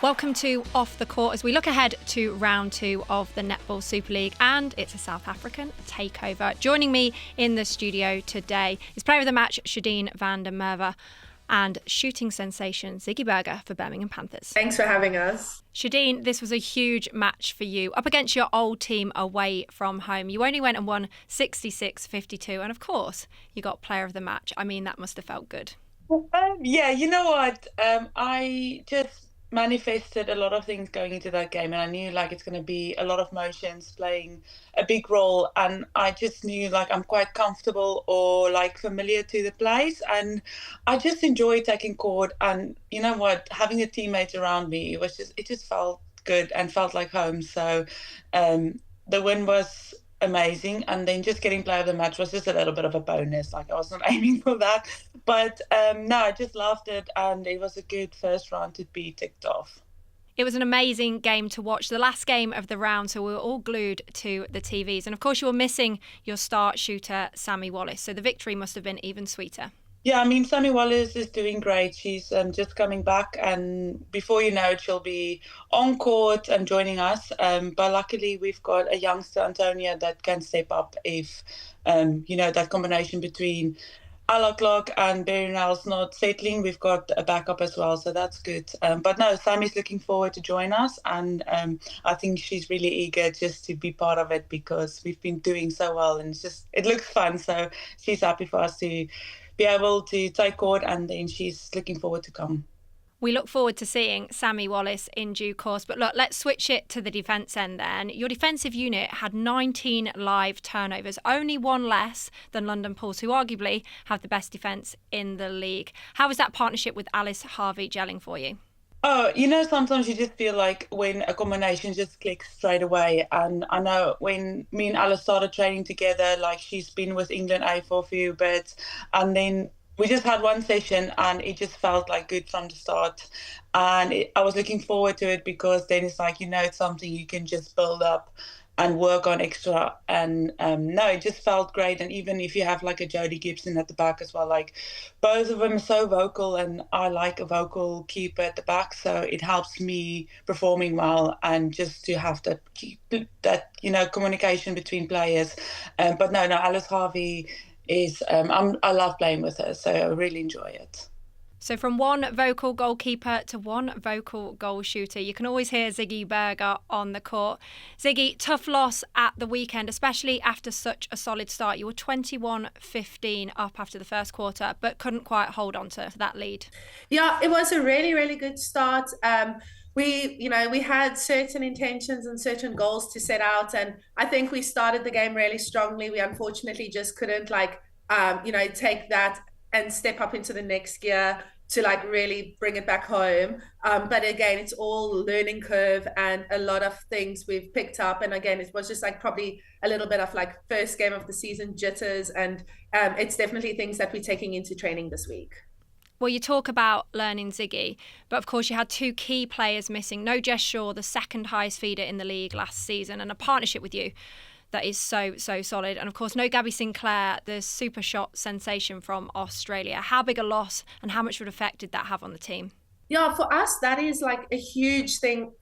Welcome to Off the Court as we look ahead to round 2 of the Netball Super League, and it's a South African takeover. Joining me in the studio today is player of the match Shadine van der Merwe and shooting sensation Sigi for Birmingham Panthers. Thanks for having us. Shadine, this was a huge match for you, up against your old team away from home. You only went and won 66-52, and of course, you got player of the match. I mean, that must have felt good. Yeah, you know what? I just manifested a lot of things going into that game, and I knew it's going to be a lot of motions playing a big role, and I just knew I'm quite comfortable or familiar to the place, and I just enjoyed taking court. And you know what, having the teammates around me, it just felt good and felt like home. So the win was amazing, and then just getting player of the match was just a little bit of a bonus. I was not aiming for that, but no, I just loved it, and it was a good first round to be ticked off. It was an amazing game to watch, the last game of the round, so we were all glued to the TVs, and of course you were missing your star shooter Sammy Wallace, so the victory must have been even sweeter. Yeah, I mean, Sammy Wallace is doing great. She's just coming back, and before you know it, she'll be on court and joining us. But luckily, we've got a youngster, Antonia, that can step up if, that combination between Alaclock and Berinal's not settling. We've got a backup as well, so that's good. But no, Sammy's looking forward to join us, and I think she's really eager just to be part of it because we've been doing so well, and it looks fun. So she's happy for us to be able to take court, and then she's looking forward to come. We look forward to seeing Sammy Wallace in due course. But look, let's switch it to the defence end then. Your defensive unit had 19 live turnovers, only one less than London Pools, who arguably have the best defence in the league. How was that partnership with Alice Harvey gelling for you? Oh, sometimes you just feel like when a combination just clicks straight away. And I know when me and Alice started training together, she's been with England A for a few bits, and then we just had one session and it just felt good from the start. And I was looking forward to it because then it's it's something you can just build up and work on extra. And no, it just felt great. And even if you have a Jodie Gibson at the back as well, both of them are so vocal, and I like a vocal keeper at the back, so it helps me performing well and just to have that communication between players. But no, Alice Harvey is I love playing with her, so I really enjoy it. So from one vocal goalkeeper to one vocal goal shooter, you can always hear Sigi on the court. Sigi, tough loss at the weekend, especially after such a solid start. You were 21-15 up after the first quarter, but couldn't quite hold on to that lead. Yeah, it was a really, really good start. We had certain intentions and certain goals to set out, and I think we started the game really strongly. We unfortunately just couldn't take that and step up into the next gear to really bring it back home. But again, it's all learning curve and a lot of things we've picked up. And again, it was just probably a little bit of first game of the season jitters, and it's definitely things that we're taking into training this week. Well, you talk about learning Sigi, but of course you had two key players missing. No Jess Shaw, the second highest feeder in the league last season, and a partnership with you that is so solid. And of course, no Gabby Sinclair, the super shot sensation from Australia. How big a loss and how much of an effect did that have on the team? Yeah, for us, that is a huge thing.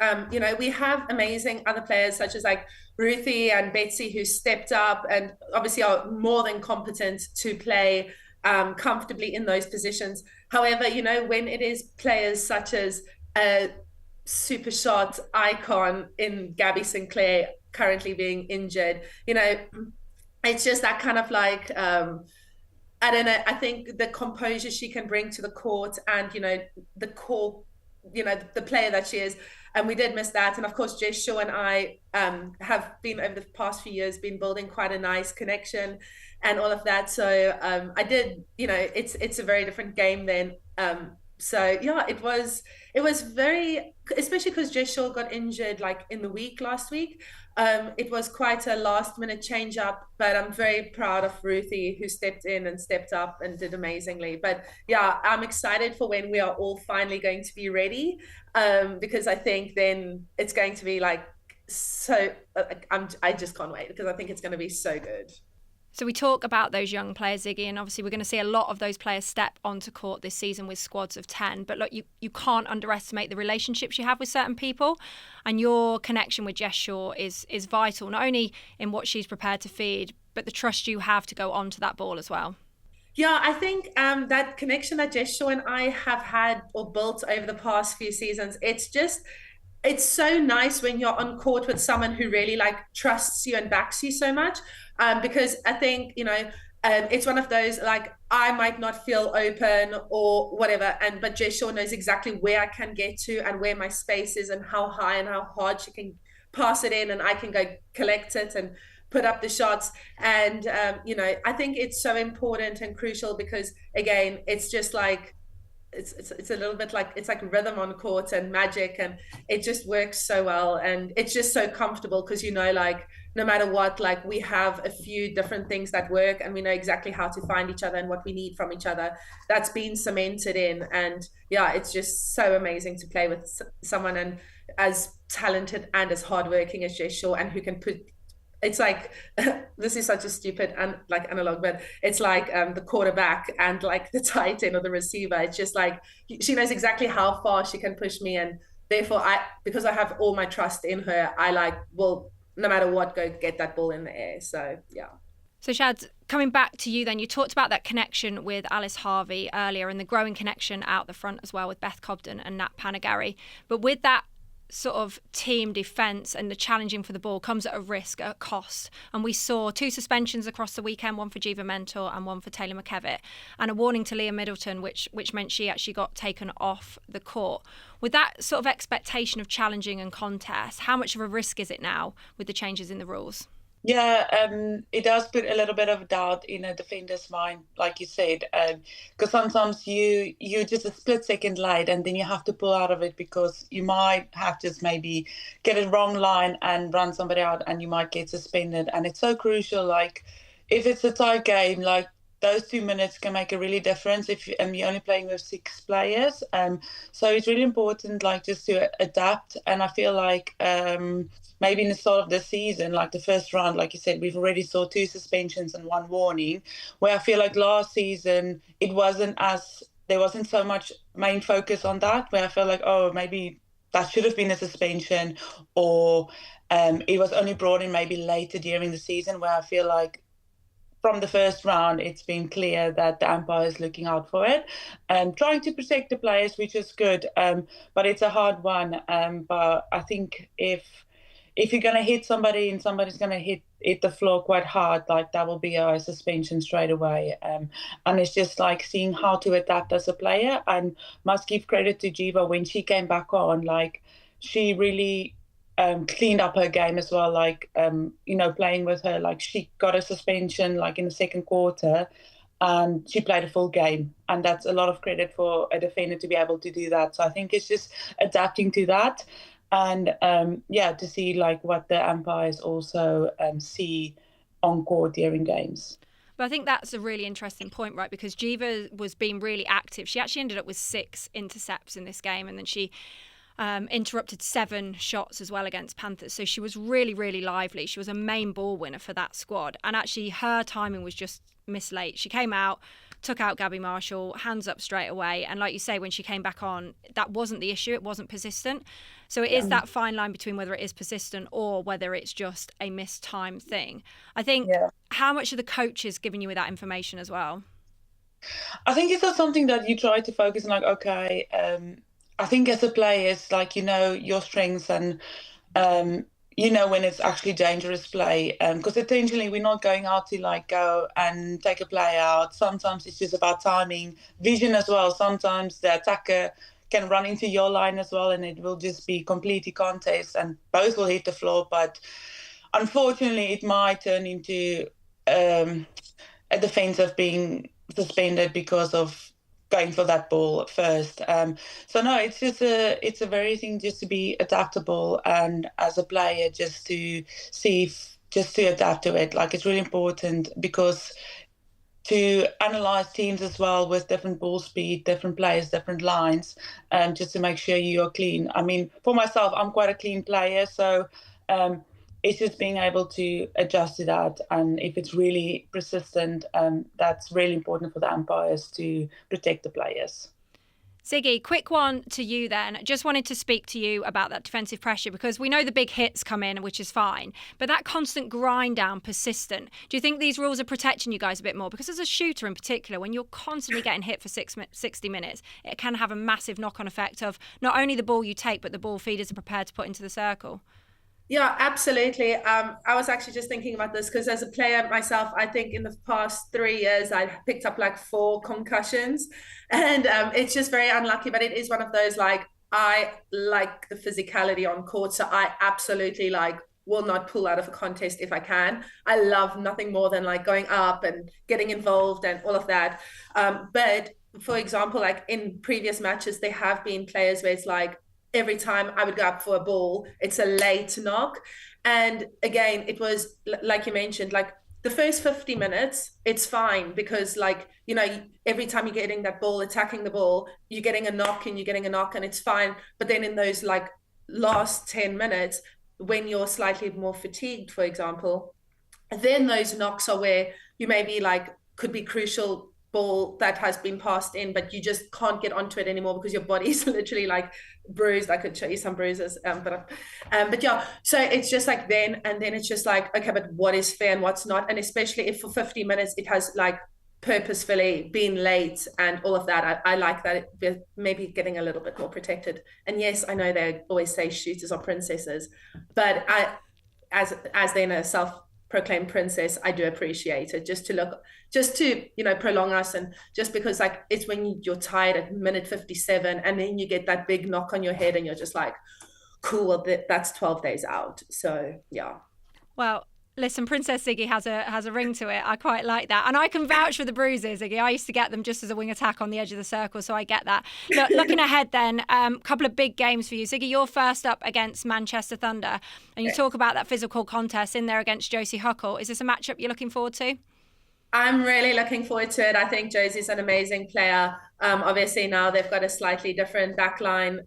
We have amazing other players such as Ruthie and Betsy who stepped up and obviously are more than competent to play comfortably in those positions. However, when it is players such as a super shot icon in Gabby Sinclair currently being injured, it's just that kind of I don't know, I think the composure she can bring to the court and, the core, the player that she is. And we did miss that. And of course, Jess Shaw and I have been over the past few years been building quite a nice connection and all of that. So I did, it's a very different game then. So yeah, it was very, especially because Jess Shaw got injured in the week last week. It was quite a last minute change up, but I'm very proud of Ruthie who stepped in and stepped up and did amazingly. But yeah, I'm excited for when we are all finally going to be ready, because I think then it's going to be so I just can't wait because I think it's going to be so good. So we talk about those young players, Ziggy, and obviously we're going to see a lot of those players step onto court this season with squads of 10. But look, you can't underestimate the relationships you have with certain people, and your connection with Jess Shaw is vital, not only in what she's prepared to feed, but the trust you have to go onto that ball as well. Yeah, I think that connection that Jess Shaw and I have had or built over the past few seasons, it's so nice when you're on court with someone who really like trusts you and backs you so much. Because I think, it's one of those, like, I might not feel open or whatever, but Jess Shaw knows exactly where I can get to and where my space is and how high and how hard she can pass it in, and I can go collect it and put up the shots. And I think it's so important and crucial because, again, it's just like it's a little bit like it's like rhythm on court and magic, and it just works so well, and it's just so comfortable because like no matter what, like we have a few different things that work, and we know exactly how to find each other and what we need from each other. That's been cemented in, and yeah, it's just so amazing to play with someone and as talented and as hardworking as Jess Shaw, and who can put. It's like this is such a stupid and like analog, but it's like the quarterback and like the tight end or the receiver. It's just like she knows exactly how far she can push me, and therefore because I have all my trust in her, I will no matter what go get that ball in the air. So yeah. So Shad, coming back to you then, you talked about that connection with Alice Harvey earlier and the growing connection out the front as well with Beth Cobden and Nat Panagari. But with that sort of team defence and the challenging for the ball comes at a risk, at a cost. And we saw 2 suspensions across the weekend, one for Jiva Mentor and one for Taylor McKevitt, and a warning to Leah Middleton, which meant she actually got taken off the court. With that sort of expectation of challenging and contest, how much of a risk is it now with the changes in the rules? Yeah, it does put a little bit of doubt in a defender's mind, like you said, because sometimes you're just a split second late and then you have to pull out of it because you might have just maybe get a wrong line and run somebody out and you might get suspended. And it's so crucial, like if it's a tight game, like those 2 minutes can make a really difference if you're only playing with 6 players. So it's really important, like just to adapt. And I feel like maybe in the start of the season, like the first round, like you said, we've already saw 2 suspensions and 1 warning, where I feel like last season there wasn't so much main focus on that, where I felt like, oh, maybe that should have been a suspension, or it was only brought in maybe later during the season, where I feel like from the first round, it's been clear that the umpire is looking out for it and trying to protect the players, which is good. But it's a hard one. But I think if you're going to hit somebody and somebody's going to hit the floor quite hard, like that will be a suspension straight away. And it's just like seeing how to adapt as a player. And must give credit to Jiva when she came back on, like she really cleaned up her game as well, like, playing with her, like she got a suspension like in the second quarter and she played a full game. And that's a lot of credit for a defender to be able to do that. So I think it's just adapting to that. And, to see like what the umpires also see on court during games. But I think that's a really interesting point, right? Because Jiva was being really active. She actually ended up with 6 intercepts in this game, and then she interrupted 7 shots as well against Panthers. So she was really, really lively. She was a main ball winner for that squad. And actually her timing was just mislate. She came out, took out Gabby Marshall, hands up straight away. And like you say, when she came back on, that wasn't the issue. It wasn't persistent. So it is that fine line between whether it is persistent or whether it's just a mistimed thing. I think how much are the coaches giving you with that information as well? I think it's not something that you try to focus on, like, okay, I think as a player, it's like, your strengths and, when it's actually dangerous play. Because potentially we're not going out to like go and take a play out. Sometimes it's just about timing, vision as well. Sometimes the attacker can run into your line as well and it will just be completely contest and both will hit the floor. But unfortunately, it might turn into a defense of being suspended because of going for that ball first. So no, it's just it's a very thing just to be adaptable, and as a player just to just to adapt to it. Like it's really important because to analyze teams as well with different ball speed, different players, different lines, just to make sure you're clean. I mean, for myself, I'm quite a clean player, so it's just being able to adjust to that. And if it's really persistent, that's really important for the umpires to protect the players. Sigi, quick one to you then. Just wanted to speak to you about that defensive pressure, because we know the big hits come in, which is fine, but that constant grind down, persistent. Do you think these rules are protecting you guys a bit more? Because as a shooter in particular, when you're constantly getting hit for 60 minutes, it can have a massive knock-on effect of not only the ball you take, but the ball feeders are prepared to put into the circle. Yeah, absolutely. I was actually just thinking about this because as a player myself, I think in the past 3 years, I picked up like 4 concussions, and it's just very unlucky. But it is one of those, like, I like the physicality on court, so I absolutely like will not pull out of a contest if I can. I love nothing more than like going up and getting involved and all of that. But for example, like in previous matches, there have been players where it's like, every time I would go up for a ball, it's a late knock. And again, it was like you mentioned, like the first 50 minutes, it's fine because like, you know, every time you're getting that ball, attacking the ball, you're getting a knock and it's fine. But then in those like last 10 minutes, when you're slightly more fatigued, for example, then those knocks are where you maybe like could be crucial ball that has been passed in, but you just can't get onto it anymore because your body's literally like bruised. I could show you some bruises, but yeah, so it's just like then it's just like, okay, but what is fair and what's not? And especially if for 50 minutes it has like purposefully been late and all of that, I like that it, maybe getting a little bit more protected. And yes, I know they always say shooters are princesses, but I, as then a self-proclaimed princess, I do appreciate it just to you know, prolong us. And just because like it's when you're tired at minute 57 and then you get that big knock on your head and you're just like, cool, well, that's 12 days out. So yeah. Well, listen, Princess Sigi has a ring to it. I quite like that. And I can vouch for the bruises, Sigi. I used to get them just as a wing attack on the edge of the circle, so I get that. Look, looking ahead then, a couple of big games for you. Sigi, you're first up against Manchester Thunder, and you talk about that physical contest in there against Josie Huckle. Is this a matchup you're looking forward to? I'm really looking forward to it. I think Josie's an amazing player. Obviously now they've got a slightly different backline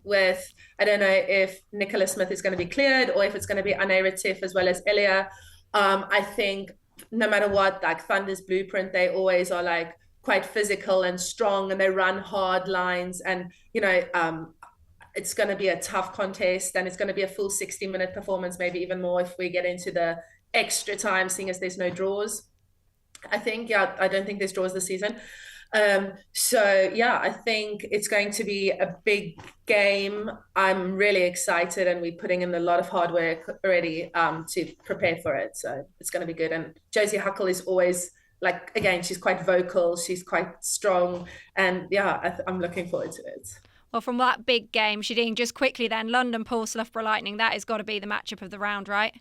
with, I don't know if Nicola Smith is going to be cleared or if it's going to be Ane Retief as well as Elia. I think no matter what, like Thunder's blueprint, they always are like quite physical and strong and they run hard lines. And, you know, it's going to be a tough contest and it's going to be a full 60-minute performance, maybe even more if we get into the extra time, seeing as there's no draws. I think, yeah, I don't think there's draws this season. So, yeah, I think it's going to be a big game. I'm really excited and we're putting in a lot of hard work already to prepare for it. So it's going to be good. And Josie Huckle is always, like, again, she's quite vocal. She's quite strong. And, yeah, I'm looking forward to it. Well, from that big game, Shadine, just quickly then, London Pulse, Loughborough Lightning, that has got to be the matchup of the round, right?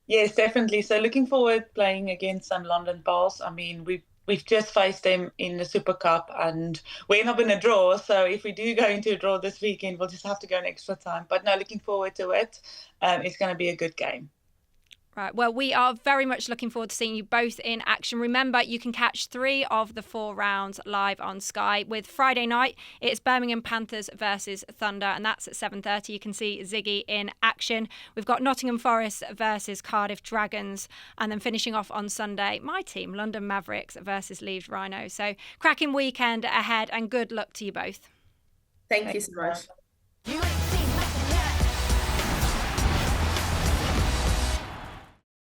Yes, definitely. So looking forward playing against some London Pulse. I mean, we've just faced them in the Super Cup and we're not in a draw. So if we do go into a draw this weekend, we'll just have to go an extra time. But no, looking forward to it. It's going to be a good game. Right. Well, we are very much looking forward to seeing you both in action. Remember, you can catch 3 of the 4 rounds live on Sky. With Friday night, it's Birmingham Panthers versus Thunder, and that's at 7:30. You can see Sigi in action. We've got Nottingham Forest versus Cardiff Dragons, and then finishing off on Sunday, my team, London Mavericks versus Leeds Rhinos. So, cracking weekend ahead, and good luck to you both. Thank you so much.